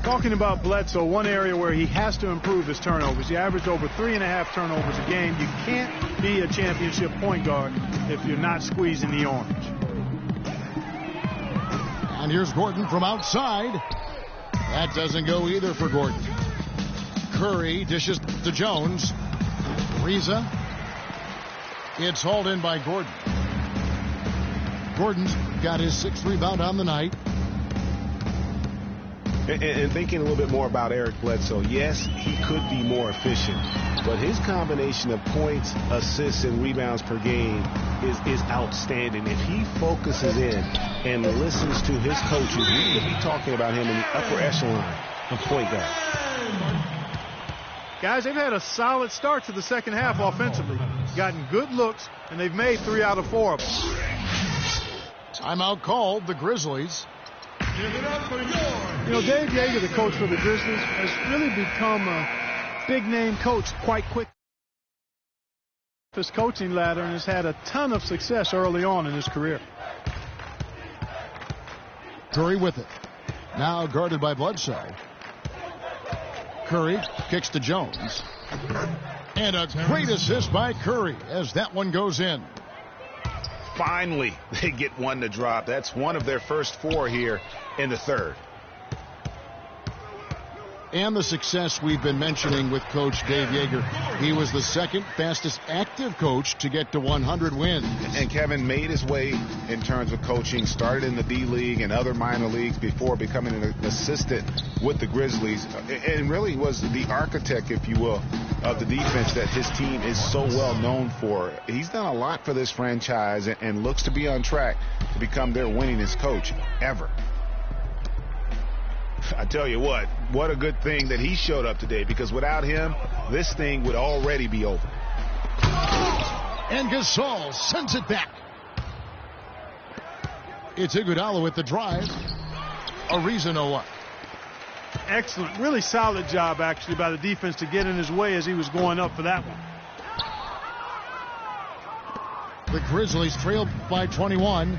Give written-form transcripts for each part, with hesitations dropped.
Talking about Bledsoe, one area where he has to improve his turnovers. He averaged over 3.5 turnovers a game. You can't be a championship point guard if you're not squeezing the orange. And here's Gordon from outside. That doesn't go either for Gordon. Curry dishes to Jones. Ariza. It's hauled in by Gordon. Gordon's got his 6th rebound on the night. And thinking a little bit more about Eric Bledsoe, yes, he could be more efficient, but his combination of points, assists, and rebounds per game is outstanding. If he focuses in and listens to his coaches, we could be talking about him in the upper echelon of point guard. Guys, they've had a solid start to the second half offensively. Gotten good looks, and they've made 3 out of 4 of them. Timeout called, the Grizzlies. You know, Dave Joerger, the coach for the Grizzlies, has really become a big-name coach quite quick. His coaching ladder and has had a ton of success early on in his career. Curry with it. Now guarded by Bledsoe. Curry kicks to Jones. And a great assist by Curry as that one goes in. Finally, they get one to drop. That's one of their first 4 here in the third. And the success we've been mentioning with Coach Dave Joerger. He was the 2nd fastest active coach to get to 100 wins. And Kevin made his way in terms of coaching, started in the D-League and other minor leagues before becoming an assistant with the Grizzlies, and really was the architect, if you will, of the defense that his team is so well known for. He's done a lot for this franchise and looks to be on track to become their winningest coach ever. I tell you what a good thing that he showed up today, because without him, this thing would already be over. And Gasol sends it back. It's Iguodala with the drive. Ariza no up. Excellent, really solid job actually by the defense to get in his way as he was going up for that one. The Grizzlies trailed by 21.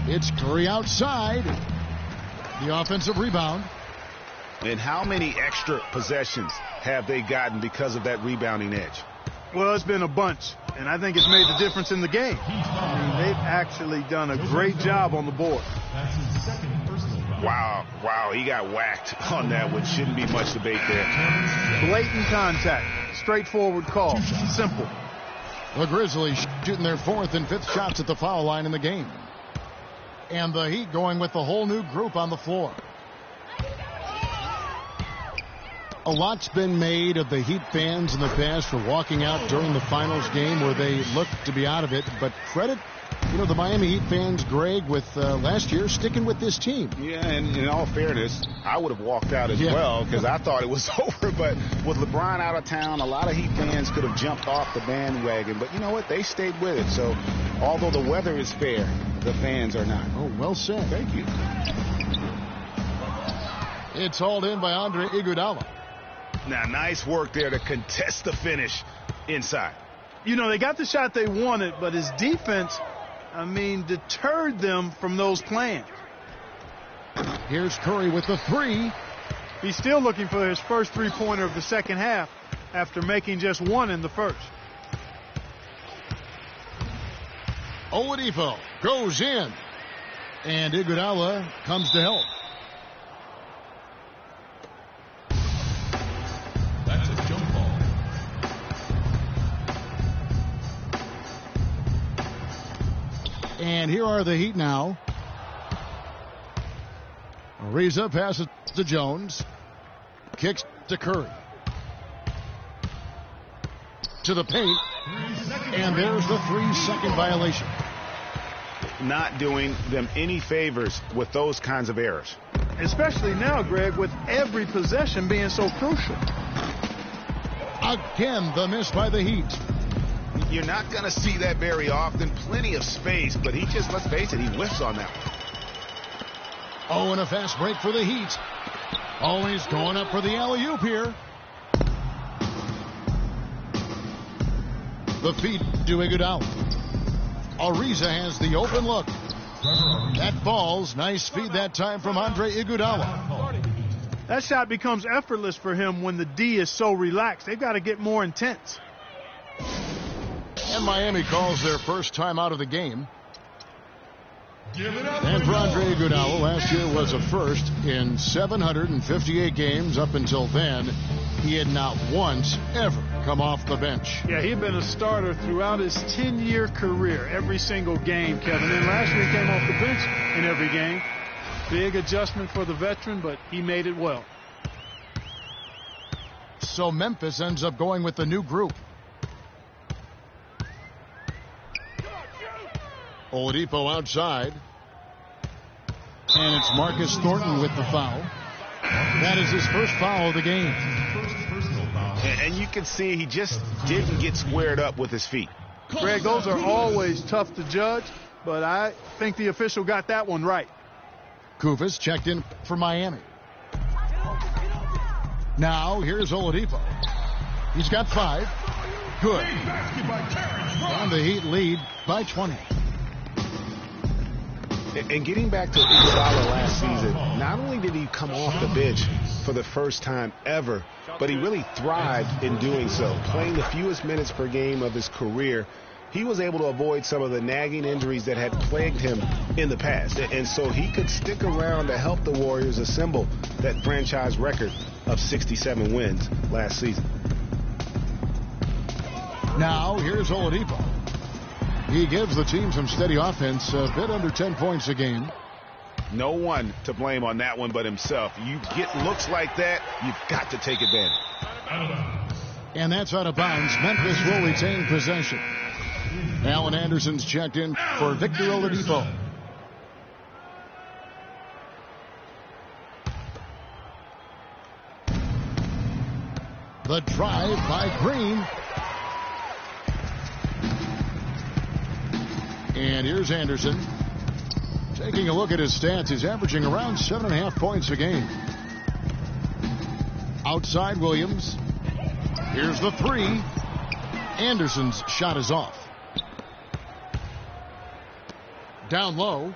It's Curry outside. The offensive rebound. And how many extra possessions have they gotten because of that rebounding edge? Well, it's been a bunch, and I think it's made the difference in the game. I mean, they've actually done a great job on the board. Wow, he got whacked on that one. Shouldn't be much debate there. Blatant contact, straightforward call, simple. The Grizzlies shooting their 4th and 5th shots at the foul line in the game. And the Heat going with the whole new group on the floor. A lot's been made of the Heat fans in the past for walking out during the finals game where they looked to be out of it. But credit, the Miami Heat fans, Greg, with last year sticking with this team. Yeah, and in all fairness, I would have walked out as well because I thought it was over. But with LeBron out of town, a lot of Heat fans could have jumped off the bandwagon. But you know what? They stayed with it. So although the weather is fair, the fans are not. Oh, well said. Thank you. It's hauled in by Andre Iguodala. Now, nice work there to contest the finish inside. They got the shot they wanted, but his defense, deterred them from those plans. Here's Curry with the 3. He's still looking for his first 3-pointer of the second half after making just 1 in the first. Oladipo goes in, and Iguodala comes to help. That's a jump ball. And here are the Heat now. Ariza passes to Jones. Kicks to Curry. To the paint. And there's the 3-second violation. Not doing them any favors with those kinds of errors. Especially now, Greg, with every possession being so crucial. Again, the miss by the Heat. You're not going to see that very often. Plenty of space, but he just, let's face it, he whiffs on that one. Oh, and a fast break for the Heat. Oh, he's going up for the alley-oop here. The feed to Iguodala. Ariza has the open look. That falls. Nice feed that time from Andre Iguodala. That shot becomes effortless for him when the D is so relaxed. They've got to get more intense. And Miami calls their first time out of the game. And for Andre Iguodala, last year was a first in 758 games. Up until then, he had not once ever come off the bench. Yeah, he'd been a starter throughout his 10-year career, every single game, Kevin. And last year he came off the bench in every game. Big adjustment for the veteran, but he made it well. So Memphis ends up going with the new group. Oladipo outside. And it's Marcus Thornton with the foul. That is his first foul of the game. And you can see he just didn't get squared up with his feet. Greg, those are always tough to judge, but I think the official got that one right. Kufis checked in for Miami. Now here's Oladipo. He's got 5. Good. And the Heat lead by 20. And getting back to Iguodala last season, not only did he come off the bench for the first time ever, but he really thrived in doing so. Playing the fewest minutes per game of his career, he was able to avoid some of the nagging injuries that had plagued him in the past. And so he could stick around to help the Warriors assemble that franchise record of 67 wins last season. Now here's Oladipo. He gives the team some steady offense, a bit under 10 points a game. No one to blame on that one but himself. You get looks like that, you've got to take advantage. And that's out of bounds. Memphis will retain possession. Alan Anderson's checked in for Victor Oladipo. The drive by Green. And here's Anderson. Taking a look at his stats, he's averaging around 7.5 points a game. Outside Williams. Here's the 3. Anderson's shot is off. Down low.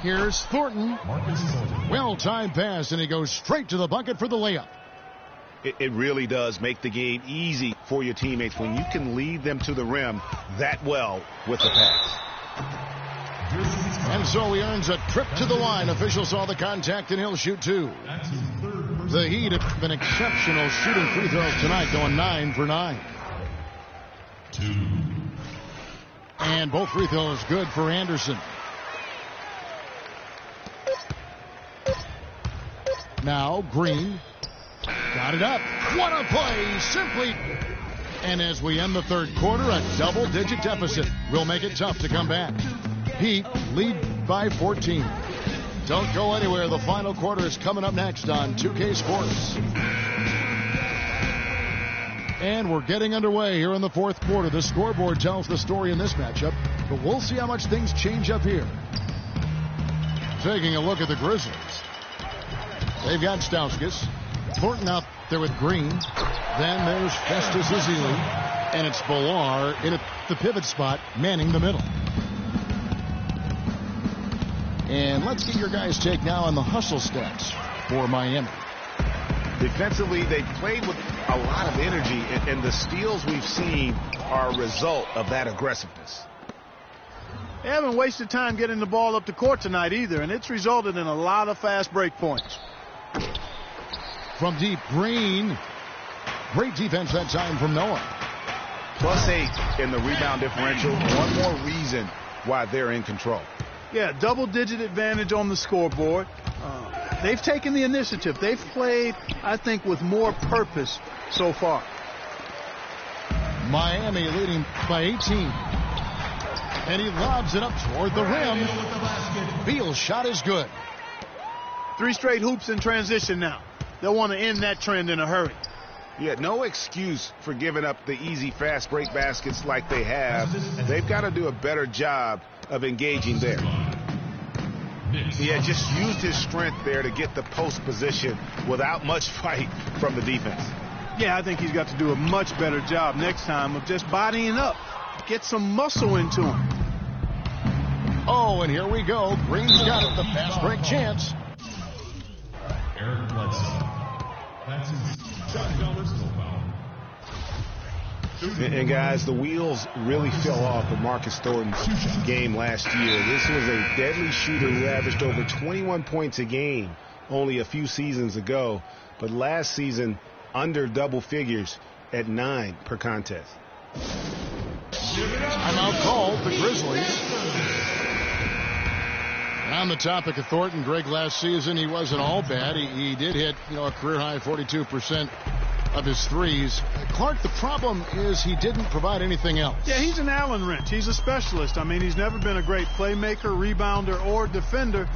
Here's Thornton. Well-timed pass, and he goes straight to the bucket for the layup. It really does make the game easy for your teammates when you can lead them to the rim that well with the pass. And so he earns a trip to the line. Official saw the contact, and he'll shoot 2. The Heat have been exceptional shooting free throws tonight, going 9 for 9. 2. And both free throws good for Anderson. Now Green. Got it up. What a play. Simply. And as we end the third quarter, a double-digit deficit will make it tough to come back. Heat lead by 14. Don't go anywhere. The final quarter is coming up next on 2K Sports. And we're getting underway here in the fourth quarter. The scoreboard tells the story in this matchup, but we'll see how much things change up here. Taking a look at the Grizzlies. They've got Stauskas. Thornton out there with Green. Then there's Festus Ezeli. And it's Villar in at the pivot spot, manning the middle. And let's get your guys' take now on the hustle stats for Miami. Defensively, they played with a lot of energy, and the steals we've seen are a result of that aggressiveness. They haven't wasted time getting the ball up the court tonight either, and it's resulted in a lot of fast break points. From deep, Green. Great defense that time from Noah. +8 in the rebound differential. One more reason why they're in control. Yeah, double-digit advantage on the scoreboard. They've taken the initiative. They've played, I think, with more purpose so far. Miami leading by 18. And he lobs it up toward the rim. Beal's shot is good. 3 straight hoops in transition now. They'll want to end that trend in a hurry. Yeah, no excuse for giving up the easy fast break baskets like they have. They've got to do a better job of engaging there. Yeah, just used his strength there to get the post position without much fight from the defense. Yeah, I think he's got to do a much better job next time of just bodying up. Get some muscle into him. Oh, and here we go. Green's got it. The fast break chance. Eric Bledsoe. That's his second personal foul. And guys, the wheels really fell off of Marcus Thornton's game last year. This was a deadly shooter who averaged over 21 points a game only a few seasons ago. But last season, under double figures at 9 per contest. Timeout called the Grizzlies. On the topic of Thornton, Greg, last season he wasn't all bad. He did hit, a career high 42% of his threes. Clark, the problem is he didn't provide anything else. Yeah, he's an Allen wrench. He's a specialist. I mean, he's never been a great playmaker, rebounder, or defender.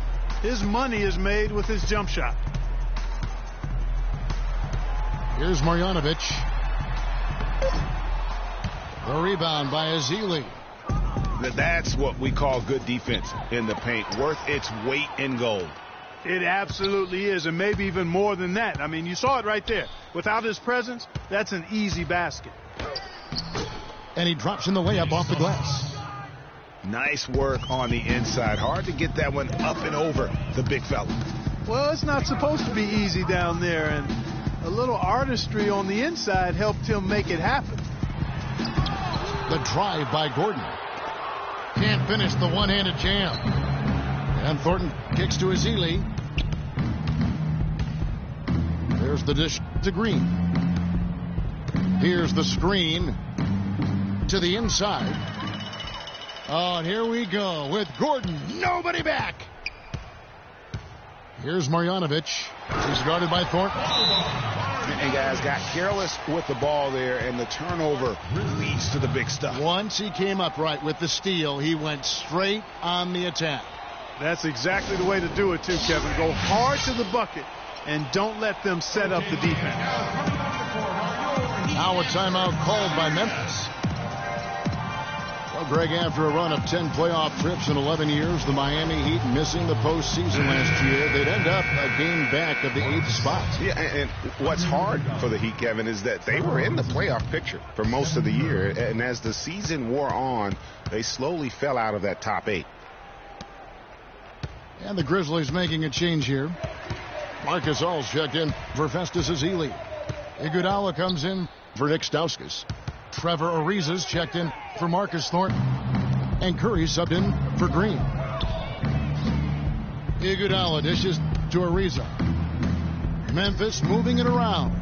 His money is made with his jump shot. Here's Marjanovic. The rebound by Ezeli. That's what we call good defense in the paint, worth its weight in gold. It absolutely is, and maybe even more than that. I mean, you saw it right there. Without his presence, that's an easy basket. And he drops in the layup off the glass. Nice work on the inside. Hard to get that one up and over the big fella. Well, it's not supposed to be easy down there, and a little artistry on the inside helped him make it happen. The drive by Gordon. Can't finish the one-handed jam. And Thornton kicks to Ezeli. There's the dish to Green. Here's the screen to the inside. Oh, and here we go with Gordon. Nobody back. Here's Marjanovic. He's guarded by Thornton. And guys got careless with the ball there, and the turnover leads to the big stuff. Once he came up right with the steal, he went straight on the attack. That's exactly the way to do it, too, Kevin. Go hard to the bucket and don't let them set up the defense. Now a timeout called by Memphis. Well, Greg, after a run of 10 playoff trips in 11 years, the Miami Heat missing the postseason last year, they'd end up a game back of the 8th spot. Yeah, and what's hard for the Heat, Kevin, is that they were in the playoff picture for most of the year, and as the season wore on, they slowly fell out of that top 8. And the Grizzlies making a change here. Marcus Alls checked in for Festus Ezeli. Iguodala comes in for Nick Stauskas. Trevor Ariza's checked in for Marcus Thornton. And Curry subbed in for Green. Iguodala dishes to Ariza. Memphis moving it around.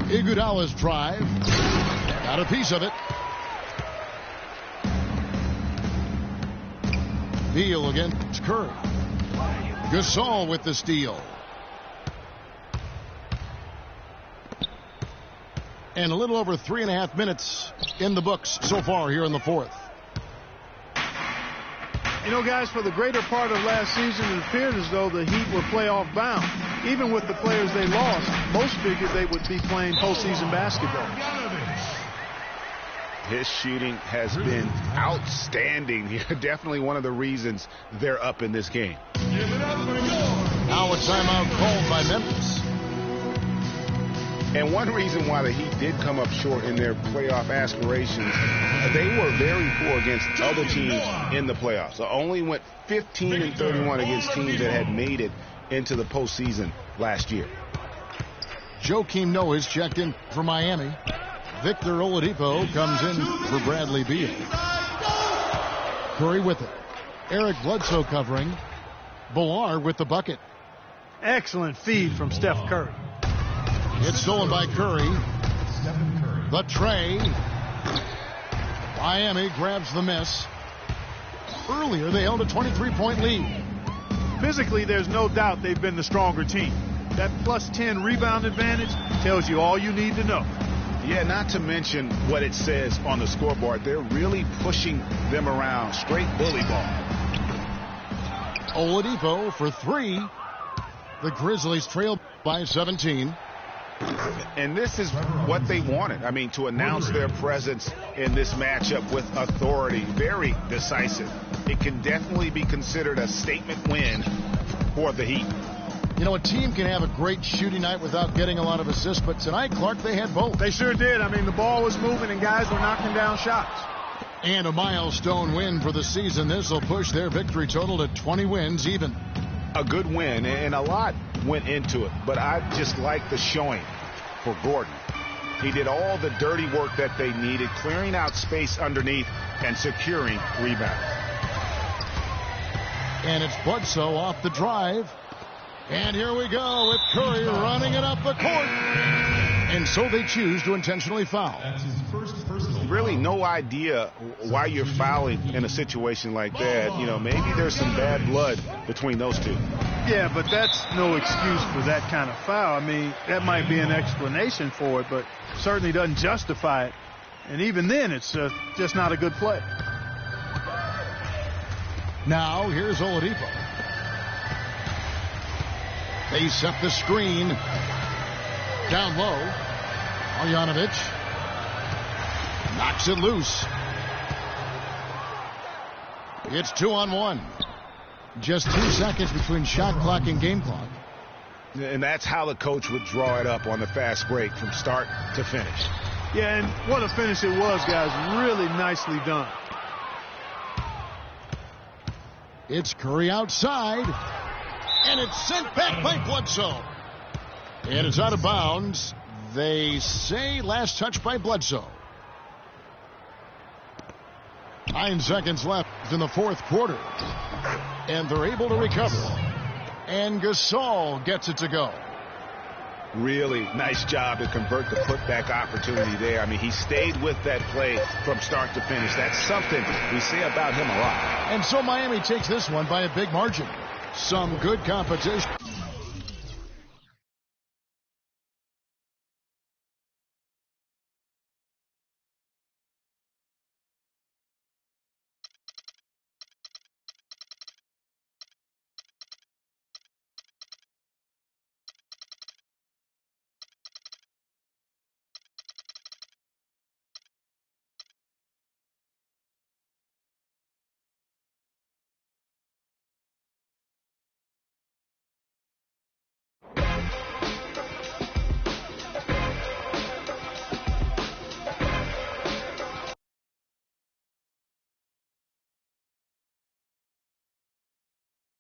Iguodala's drive. Got a piece of it. Beal against Curry. Gasol with the steal. And a little over 3.5 minutes in the books so far here in the fourth. You know, guys, for the greater part of last season, it appeared as though the Heat were playoff bound. Even with the players they lost, most figured they would be playing postseason basketball. His shooting has been outstanding. Definitely one of the reasons they're up in this game. Now a timeout called by Memphis. And one reason why the Heat did come up short in their playoff aspirations, they were very poor against other teams in the playoffs. So only went 15-31 against teams that had made it into the postseason last year. Joakim Noah is checked in for Miami. Victor Oladipo comes in for Bradley Beal. Curry with it. Eric Bledsoe covering. Villar with the bucket. Excellent feed from Steph Curry. It's stolen by Curry. The tray. Miami grabs the miss. Earlier, they held a 23-point lead. Physically, there's no doubt they've been the stronger team. That plus 10 rebound advantage tells you all you need to know. Yeah, not to mention what it says on the scoreboard. They're really pushing them around. Straight bully ball. Oladipo for 3. The Grizzlies trail by 17. And this is what they wanted. I mean, to announce their presence in this matchup with authority. Very decisive. It can definitely be considered a statement win for the Heat. You know, a team can have a great shooting night without getting a lot of assists, but tonight, Clark, they had both. They sure did. I mean, the ball was moving and guys were knocking down shots. And a milestone win for the season. This will push their victory total to 20 wins even. A good win, and a lot went into it, but I just like the showing for Gordon. He did all the dirty work that they needed, clearing out space underneath and securing rebounds. And it's Bledsoe off the drive. And here we go with Curry running it up the court. And so they choose to intentionally foul. That's his first personal foul. Really no idea why you're fouling in a situation like that. You know, maybe there's some bad blood between those two. Yeah, but that's no excuse for that kind of foul. I mean, that might be an explanation for it, but certainly doesn't justify it. And even then, it's just not a good play. Now, here's Oladipo. They set the screen. Down low. Marjanovic knocks it loose. It's 2-on-1. Just 2 seconds between shot clock and game clock. And that's how the coach would draw it up on the fast break from start to finish. Yeah, and what a finish it was, guys. Really nicely done. It's Curry outside. And it's sent back by Bledsoe. And it's out of bounds. They say last touch by Bledsoe. 9 seconds left in the fourth quarter. And they're able to recover. And Gasol gets it to go. Really nice job to convert the putback opportunity there. I mean, he stayed with that play from start to finish. That's something we say about him a lot. And so Miami takes this one by a big margin. Some good competition.